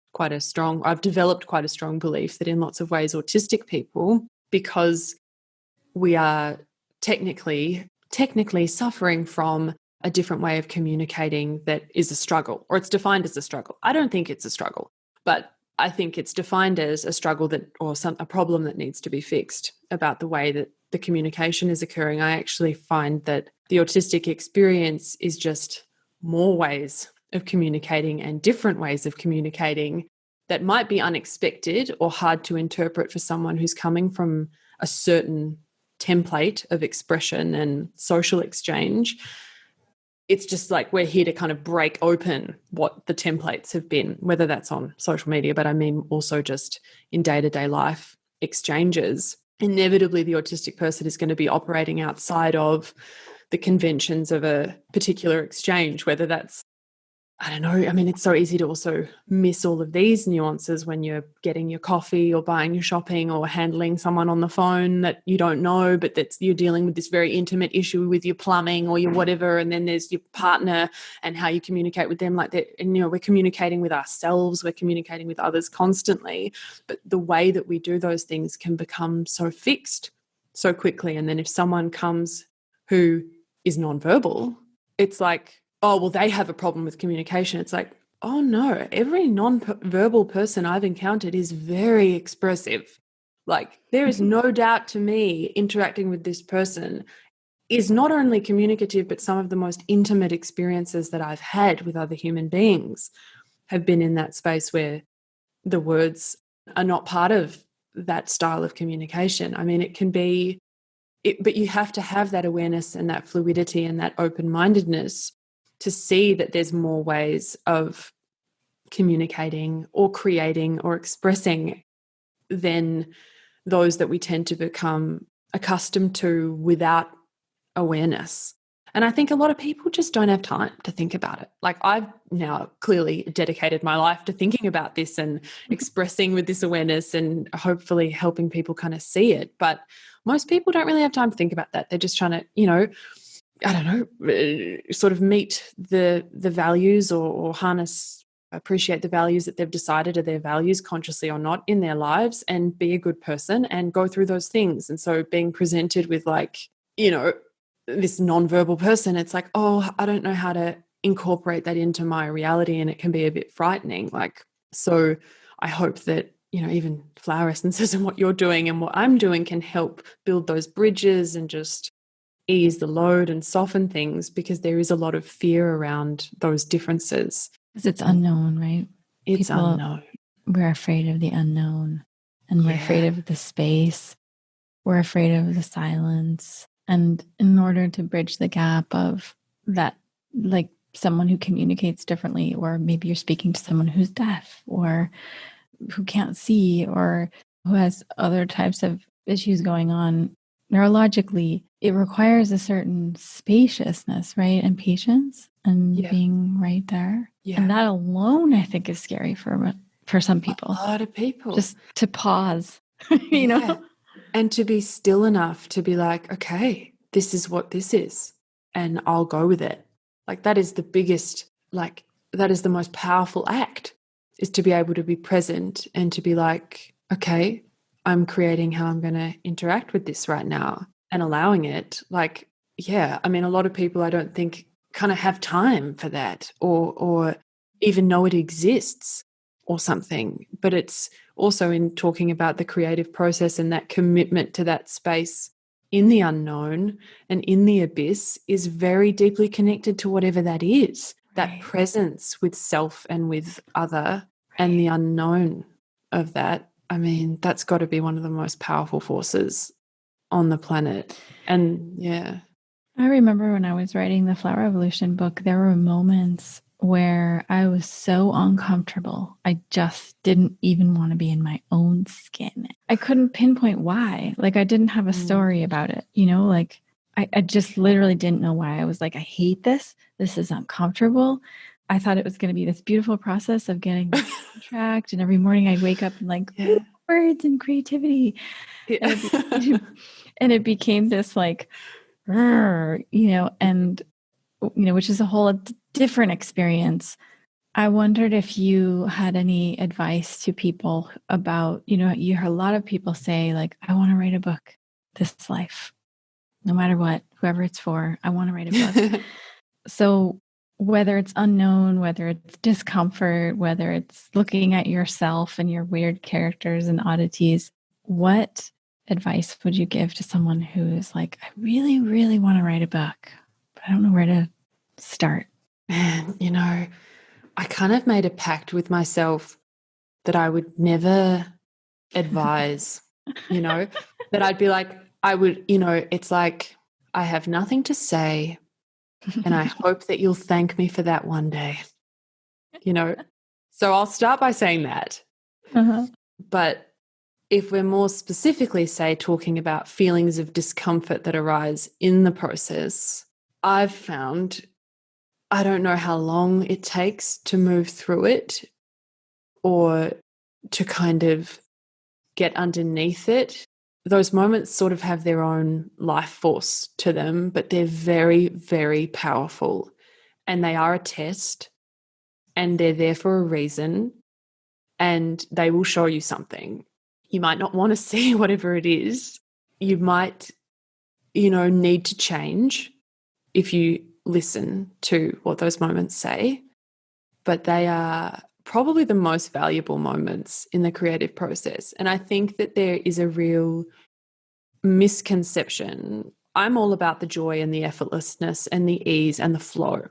developed quite a strong belief that in lots of ways, autistic people, because we are technically suffering from a different way of communicating that is a struggle, or it's defined as a struggle. I don't think it's a struggle, but I think it's defined as a struggle a problem that needs to be fixed about the way that the communication is occurring. I actually find that the autistic experience is just more ways of communicating and different ways of communicating that might be unexpected or hard to interpret for someone who's coming from a certain template of expression and social exchange. It's just like we're here to kind of break open what the templates have been, whether that's on social media, but I mean also just in day-to-day life exchanges. Inevitably, the autistic person is going to be operating outside of the conventions of a particular exchange, whether that's, I don't know, I mean, it's so easy to also miss all of these nuances when you're getting your coffee or buying your shopping or handling someone on the phone that you don't know, but you're dealing with this very intimate issue with your plumbing or your whatever, and then there's your partner and how you communicate with them like that. And, we're communicating with ourselves, we're communicating with others constantly, but the way that we do those things can become so fixed so quickly. And then if someone comes who is nonverbal, it's like, oh, well, they have a problem with communication. It's like, oh no, every non-verbal person I've encountered is very expressive. Like, there is no doubt to me interacting with this person is not only communicative, but some of the most intimate experiences that I've had with other human beings have been in that space where the words are not part of that style of communication. I mean, it can be, but you have to have that awareness and that fluidity and that open-mindedness to see that there's more ways of communicating or creating or expressing than those that we tend to become accustomed to without awareness. And I think a lot of people just don't have time to think about it. Like, I've now clearly dedicated my life to thinking about this and expressing with this awareness and hopefully helping people kind of see it. But most people don't really have time to think about that. They're just trying to, I don't know, sort of meet the values or appreciate the values that they've decided are their values, consciously or not, in their lives, and be a good person and go through those things. And so being presented with this nonverbal person, it's like, oh, I don't know how to incorporate that into my reality, and it can be a bit frightening. So I hope that, even flower essences and what you're doing and what I'm doing can help build those bridges and just ease the load and soften things, because there is a lot of fear around those differences. Because it's unknown, right? It's unknown. We're afraid of the unknown, and we're afraid of the space. We're afraid of the silence. And in order to bridge the gap of that, like someone who communicates differently, or maybe you're speaking to someone who's deaf or who can't see or who has other types of issues going on neurologically, it requires a certain spaciousness, right? And patience and being right there. Yeah. And that alone, I think, is scary for some people. A lot of people. Just to pause, you know? And to be still enough to be like, okay, this is what this is, and I'll go with it. Like, that is the biggest, that is the most powerful act, is to be able to be present and to be like, okay, I'm creating how I'm going to interact with this right now, and allowing it. Like, a lot of people, I don't think, kind of have time for that or even know it exists or something. But it's also in talking about the creative process, and that commitment to that space in the unknown and in the abyss is very deeply connected to whatever that is. Right. That presence with self and with other, and the unknown of that. I mean, that's got to be one of the most powerful forces on the planet. And I remember when I was writing the Flower Evolution book, there were moments where I was so uncomfortable. I just didn't even want to be in my own skin. I couldn't pinpoint why. Like, I didn't have a story about it, like I just literally didn't know why. I was like, I hate this. This is uncomfortable. I thought it was going to be this beautiful process of getting the contract, and every morning I'd wake up and words and creativity. Yeah. And it became this like, and which is a whole different experience. I wondered if you had any advice to people about, you hear a lot of people say, like, I want to write a book this life, no matter what, whoever it's for, I want to write a book. So whether it's unknown, whether it's discomfort, whether it's looking at yourself and your weird characters and oddities, what advice would you give to someone who is like, I really, really want to write a book, but I don't know where to start? Man, I kind of made a pact with myself that I would never advise, that I'd be like, I would, it's like, I have nothing to say, and I hope that you'll thank me for that one day, So I'll start by saying that. Uh-huh. But if we're more specifically, say, talking about feelings of discomfort that arise in the process, I've found, I don't know how long it takes to move through it or to kind of get underneath it. Those moments sort of have their own life force to them, but they're very, very powerful, and they are a test, and they're there for a reason, and they will show you something. You might not want to see whatever it is. You might, need to change if you listen to what those moments say, but they are probably the most valuable moments in the creative process. And I think that there is a real misconception. I'm all about the joy and the effortlessness and the ease and the flow.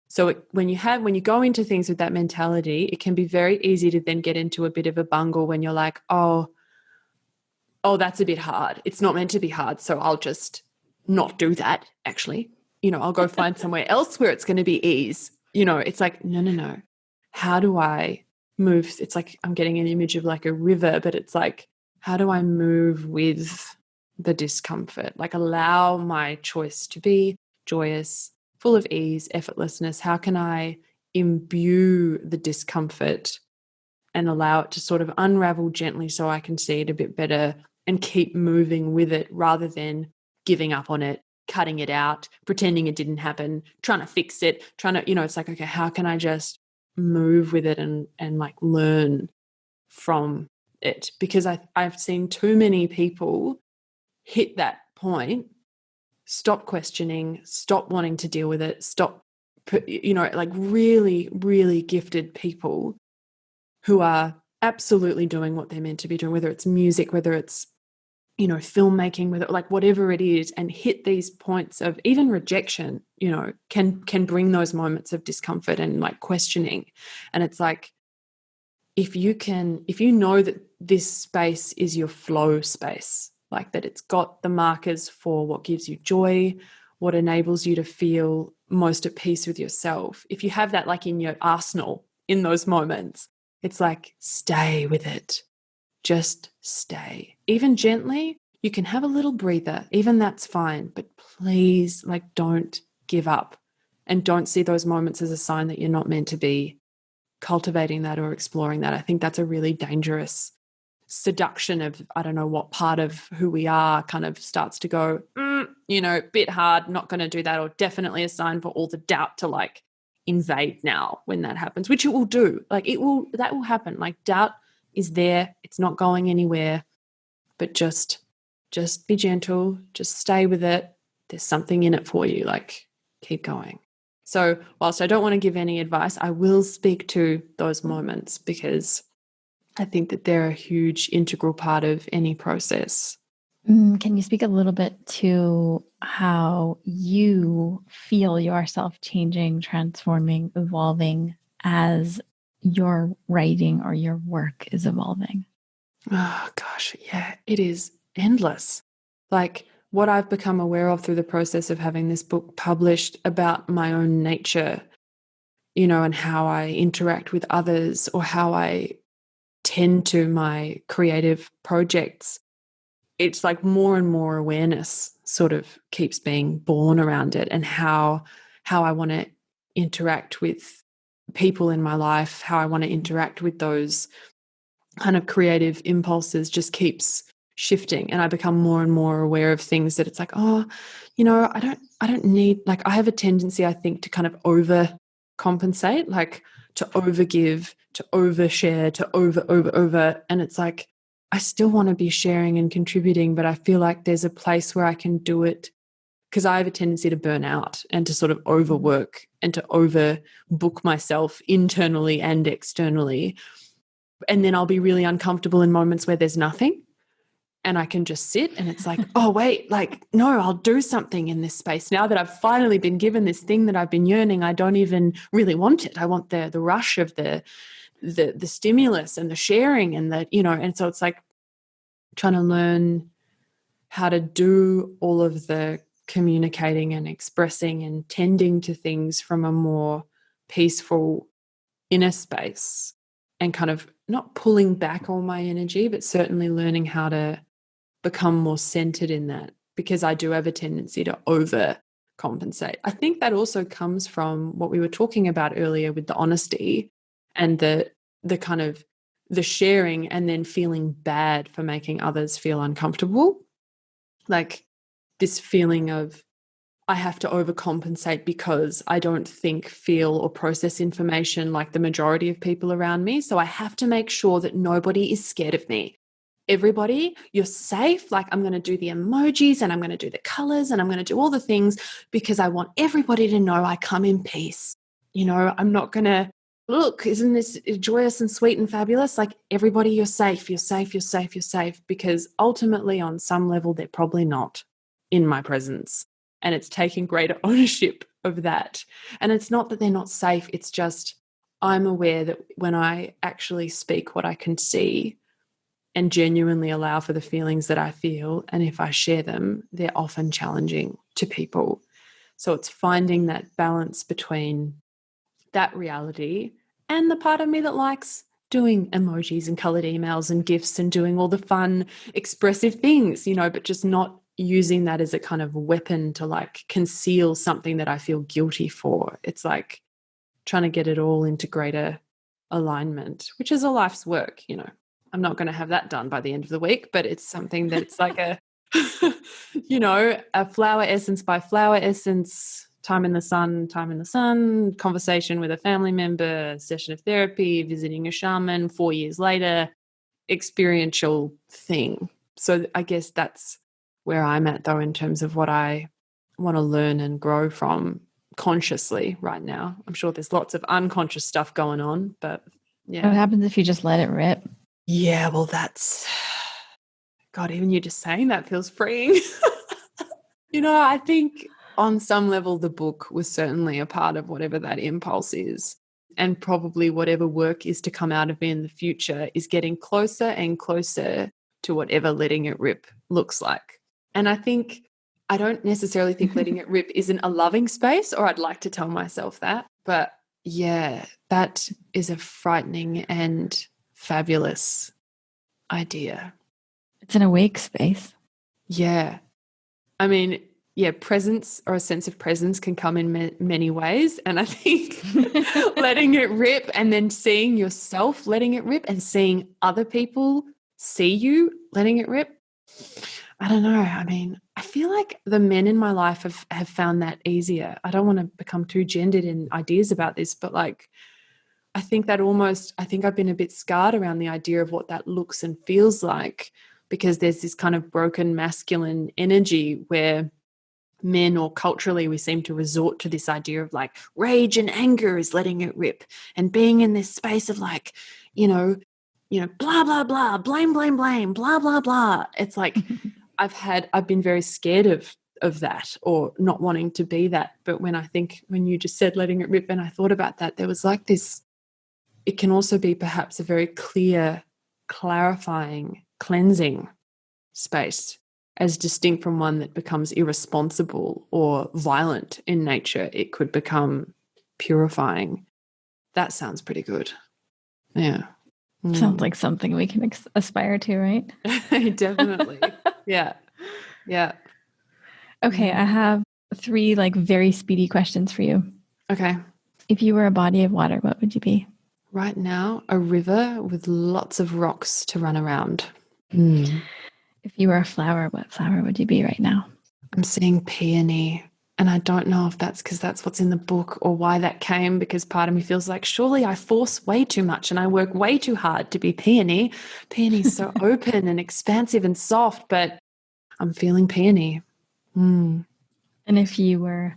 So when you go into things with that mentality, it can be very easy to then get into a bit of a bungle when you're like, oh, that's a bit hard. It's not meant to be hard, so I'll just not do that, actually. I'll go find somewhere else where it's going to be ease. It's like, no. How do I move? It's like I'm getting an image of like a river, but it's like, how do I move with the discomfort? Like, allow my choice to be joyous, full of ease, effortlessness. How can I imbue the discomfort and allow it to sort of unravel gently so I can see it a bit better and keep moving with it, rather than giving up on it, cutting it out, pretending it didn't happen, trying to fix it, it's like, okay, how can I just move with it and like learn from it? Because I've seen too many people hit that point, stop questioning, stop wanting to deal with it, stop, like really, really gifted people who are absolutely doing what they're meant to be doing, whether it's music, whether it's, you know, filmmaking, whether like whatever it is, and hit these points of even rejection, you know, can bring those moments of discomfort and like questioning. And it's like, if you know that this space is your flow space, like that it's got the markers for what gives you joy, what enables you to feel most at peace with yourself. If you have that like in your arsenal in those moments, it's like, stay with it. Just stay. Even gently, you can have a little breather. Even that's fine. But please, like, don't give up, and don't see those moments as a sign that you're not meant to be cultivating that or exploring that. I think that's a really dangerous seduction of, I don't know what part of who we are kind of starts to go, you know, bit hard, not going to do that, or definitely a sign for all the doubt to like invade now when that happens, which it will do. Like that will happen. Like doubt is there. It's not going anywhere, but just be gentle, just stay with it. There's something in it for you. Like keep going. So whilst I don't want to give any advice, I will speak to those moments because I think that they're a huge integral part of any process. Can you speak a little bit to how you feel yourself changing, transforming, evolving as your writing or your work is evolving? Oh, gosh, yeah, it is endless. Like what I've become aware of through the process of having this book published about my own nature, you know, and how I interact with others or how I tend to my creative projects. It's like more and more awareness sort of keeps being born around it, and how I want to interact with people in my life, how I want to interact with those kind of creative impulses just keeps shifting. And I become more and more aware of things that it's like, oh, you know, I don't need, like, I have a tendency, I think, to kind of overcompensate, like to overgive, to overshare, to over. And it's like, I still want to be sharing and contributing, but I feel like there's a place where I can do it, because I have a tendency to burn out and to sort of overwork and to overbook myself internally and externally. And then I'll be really uncomfortable in moments where there's nothing and I can just sit, and it's like, oh, wait, like, no, I'll do something in this space. Now that I've finally been given this thing that I've been yearning, I don't even really want it. I want the rush of the stimulus and the sharing and the, you know, and so it's like trying to learn how to do all of the communicating and expressing and tending to things from a more peaceful inner space, and kind of not pulling back all my energy, but certainly learning how to become more centered in that, because I do have a tendency to overcompensate. I think that also comes from what we were talking about earlier with the honesty and the kind of the sharing, and then feeling bad for making others feel uncomfortable. Like this feeling of, I have to overcompensate because I don't think, feel, or process information like the majority of people around me. So I have to make sure that nobody is scared of me. Everybody, you're safe. Like I'm going to do the emojis and I'm going to do the colors and I'm going to do all the things because I want everybody to know I come in peace. You know, I'm not going to, look, isn't this joyous and sweet and fabulous? Like everybody, you're safe, you're safe, you're safe, you're safe. Because ultimately on some level, they're probably not in my presence. And it's taking greater ownership of that. And it's not that they're not safe. It's just I'm aware that when I actually speak what I can see and genuinely allow for the feelings that I feel, and if I share them, they're often challenging to people. So it's finding that balance between that reality and the part of me that likes doing emojis and colored emails and gifts and doing all the fun, expressive things, you know, but just not using that as a kind of weapon to like conceal something that I feel guilty for. It's like trying to get it all into greater alignment, which is a life's work, you know. I'm not going to have that done by the end of the week, but it's something that's like a, you know, a flower essence by flower essence, time in the sun, conversation with a family member, session of therapy, visiting a shaman, 4 years later, experiential thing. So I guess that's where I'm at, though, in terms of what I want to learn and grow from consciously right now. I'm sure there's lots of unconscious stuff going on, but yeah. What happens if you just let it rip? Yeah, well, that's, God, even you just saying that feels freeing. I think on some level the book was certainly a part of whatever that impulse is. And probably whatever work is to come out of me in the future is getting closer and closer to whatever letting it rip looks like. And I don't necessarily think letting it rip isn't a loving space, or I'd like to tell myself that. But yeah, that is a frightening and fabulous idea. It's an awake space. Yeah. I mean, yeah, presence or a sense of presence can come in many ways. And I think letting it rip and then seeing yourself letting it rip and seeing other people see you letting it rip. I don't know. I mean, I feel like the men in my life have found that easier. I don't want to become too gendered in ideas about this, but like, I think I've been a bit scarred around the idea of what that looks and feels like, because there's this kind of broken masculine energy where men, or culturally, we seem to resort to this idea of like rage and anger is letting it rip, and being in this space of like, blah, blah, blah, blame, blame, blame, blah, blah, blah. It's like I've been very scared of that, or not wanting to be that. But when you just said letting it rip and I thought about that, there was like this, it can also be perhaps a very clear, clarifying, cleansing space, as distinct from one that becomes irresponsible or violent in nature. It could become purifying. That sounds pretty good. Yeah. Sounds like something we can aspire to, right? Definitely. Yeah. Yeah. Okay, I have 3 like very speedy questions for you. Okay. If you were a body of water, what would you be? Right now, a river with lots of rocks to run around. If you were a flower, what flower would you be right now? I'm seeing peony. And I don't know if that's because that's what's in the book or why that came, because part of me feels like surely I force way too much and I work way too hard to be peony. Peony's so open and expansive and soft, but I'm feeling peony. And if you were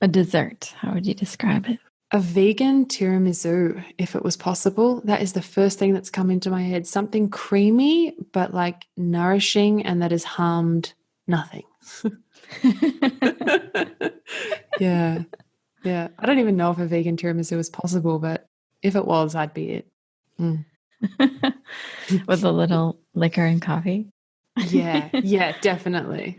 a dessert, how would you describe it? A vegan tiramisu, if it was possible. That is the first thing that's come into my head. Something creamy, but like nourishing, and that has harmed nothing. Yeah. Yeah. I don't even know if a vegan tiramisu is possible, but if it was, I'd be it. With a little liquor and coffee. Yeah. Yeah, definitely.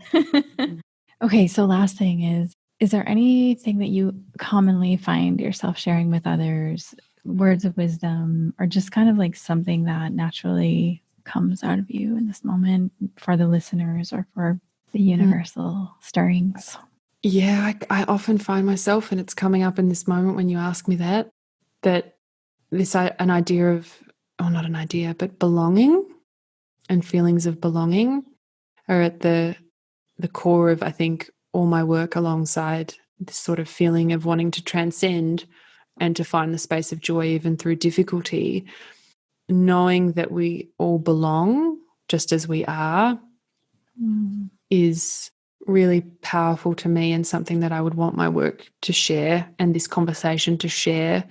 Okay. So last thing is there anything that you commonly find yourself sharing with others, words of wisdom, or just kind of like something that naturally comes out of you in this moment for the listeners or for the universal stirrings? Yeah, I often find myself, and it's coming up in this moment when you ask me that an idea of, or not an idea, but belonging and feelings of belonging are at the core of, I think, all my work, alongside this sort of feeling of wanting to transcend and to find the space of joy even through difficulty. Knowing that we all belong just as we are is really powerful to me, and something that I would want my work to share and this conversation to share,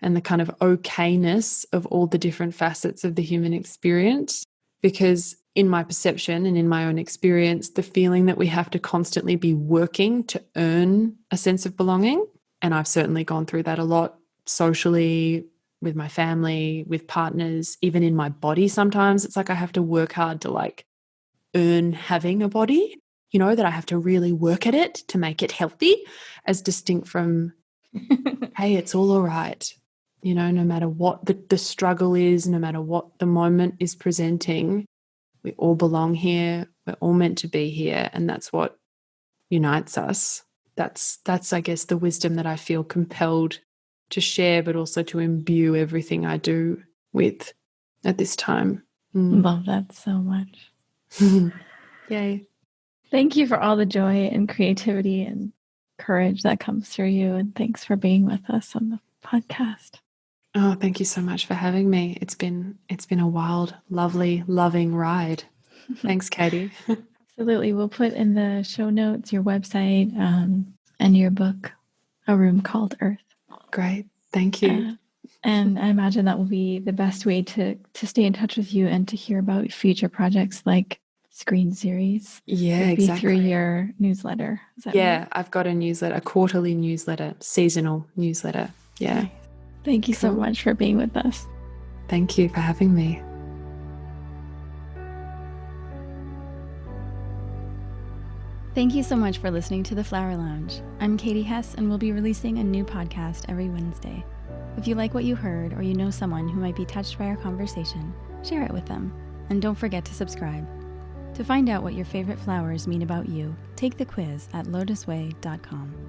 and the kind of okayness of all the different facets of the human experience. Because in my perception and in my own experience, the feeling that we have to constantly be working to earn a sense of belonging, and I've certainly gone through that a lot socially, with my family, with partners, even in my body. Sometimes it's like I have to work hard to like earn having a body, that I have to really work at it to make it healthy, as distinct from, hey, it's all right. No matter what the struggle is, no matter what the moment is presenting, we all belong here. We're all meant to be here. And that's what unites us. That's I guess, the wisdom that I feel compelled to share, but also to imbue everything I do with at this time. Love that so much. Yay. Thank you for all the joy and creativity and courage that comes through you. And thanks for being with us on the podcast. Oh, thank you so much for having me. It's been a wild, lovely, loving ride. Thanks, Katie. Absolutely. We'll put in the show notes your website and your book, A Room Called Earth. Great. Thank you. And I imagine that will be the best way to stay in touch with you and to hear about future projects like Screen Series. Yeah, Would be exactly. through your newsletter. Is that Yeah, right? I've got a newsletter, a quarterly newsletter, seasonal newsletter. Yeah. Nice. Thank you so much for being with us. Thank you for having me. Thank you so much for listening to The Flower Lounge. I'm Katie Hess, and we'll be releasing a new podcast every Wednesday. If you like what you heard, or you know someone who might be touched by our conversation, share it with them. And don't forget to subscribe. To find out what your favorite flowers mean about you, take the quiz at LOTUSWEI.com.